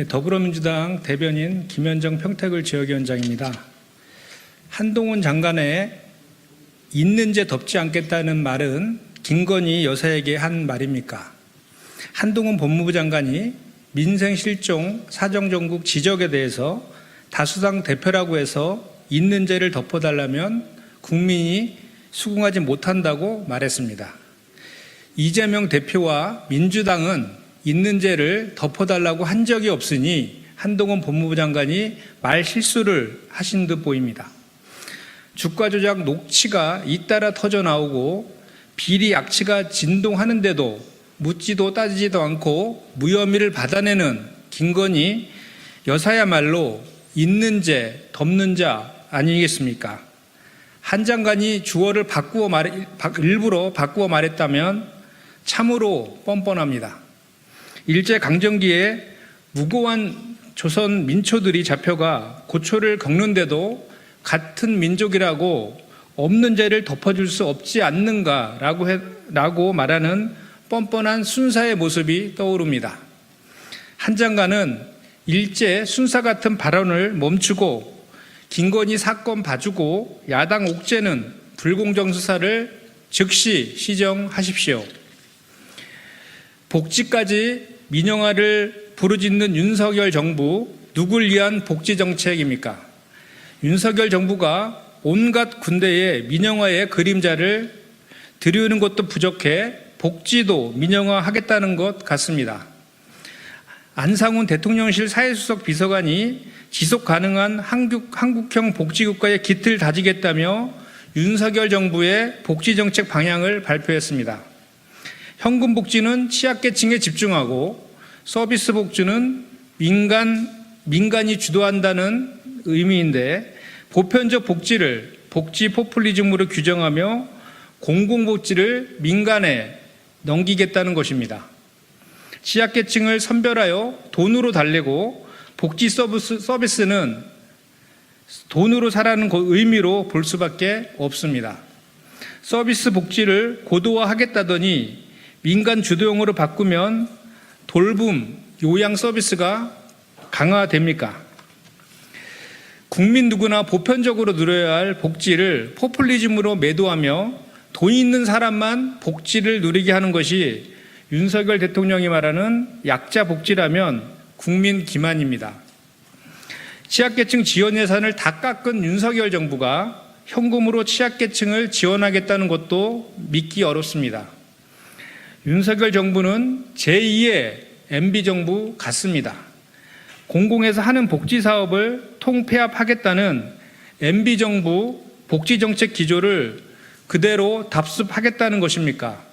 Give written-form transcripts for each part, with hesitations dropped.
더불어민주당 대변인 김현정 평택을 지역위원장입니다. 한동훈 장관의 있는제 덮지 않겠다는 말은 김건희 여사에게 한 말입니까? 한동훈 법무부 장관이 민생실종 사정정국 지적에 대해서 다수당 대표라고 해서 있는제를 덮어달라면 국민이 수긍하지 못한다고 말했습니다. 이재명 대표와 민주당은 있는제를 덮어달라고 한 적이 없으니 한동훈 법무부 장관이 말 실수를 하신 듯 보입니다. 주가 조작 녹취가 잇따라 터져 나오고 비리 악취가 진동하는데도 묻지도 따지지도 않고 무혐의를 받아내는 김건희 여사야말로 있는제 덮는 자 아니겠습니까? 한 장관이 주어를 일부러 바꾸어 말했다면 참으로 뻔뻔합니다. 일제강점기에 무고한 조선 민초들이 잡혀가 고초를 겪는데도 같은 민족이라고 없는 죄를 덮어줄 수 없지 않는가라고 말하는 뻔뻔한 순사의 모습이 떠오릅니다. 한 장관은 일제 순사 같은 발언을 멈추고 김건희 사건 봐주고 야당 옥죄는 불공정 수사를 즉시 시정하십시오. 복지까지 민영화를 부르짖는 윤석열 정부, 누굴 위한 복지 정책입니까? 윤석열 정부가 온갖 군대의 민영화의 그림자를 들이우는 것도 부족해 복지도 민영화하겠다는 것 같습니다. 안상훈 대통령실 사회수석 비서관이 지속 가능한 한국형 복지국가의 기틀 다지겠다며 윤석열 정부의 복지정책 방향을 발표했습니다. 현금 복지는 취약계층에 집중하고 서비스 복지는 민간이 주도한다는 의미인데 보편적 복지를 복지 포퓰리즘으로 규정하며 공공복지를 민간에 넘기겠다는 것입니다. 취약계층을 선별하여 돈으로 달래고 복지 서비스는 돈으로 사라는 의미로 볼 수밖에 없습니다. 서비스 복지를 고도화하겠다더니 민간 주도형으로 바꾸면 돌봄, 요양 서비스가 강화됩니까? 국민 누구나 보편적으로 누려야 할 복지를 포퓰리즘으로 매도하며 돈 있는 사람만 복지를 누리게 하는 것이 윤석열 대통령이 말하는 약자 복지라면 국민 기만입니다. 취약계층 지원 예산을 다 깎은 윤석열 정부가 현금으로 취약계층을 지원하겠다는 것도 믿기 어렵습니다. 윤석열 정부는 제2의 MB정부 같습니다. 공공에서 하는 복지사업을 통폐합하겠다는 MB정부 복지정책 기조를 그대로 답습하겠다는 것입니까?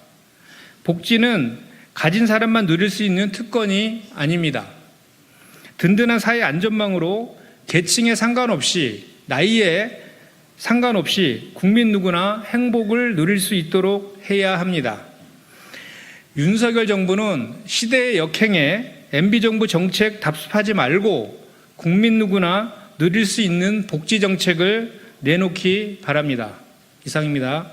복지는 가진 사람만 누릴 수 있는 특권이 아닙니다. 든든한 사회 안전망으로 계층에 상관없이 나이에 상관없이 국민 누구나 행복을 누릴 수 있도록 해야 합니다. 윤석열 정부는 시대의 역행에 MB정부 정책 답습하지 말고 국민 누구나 누릴 수 있는 복지 정책을 내놓기 바랍니다. 이상입니다.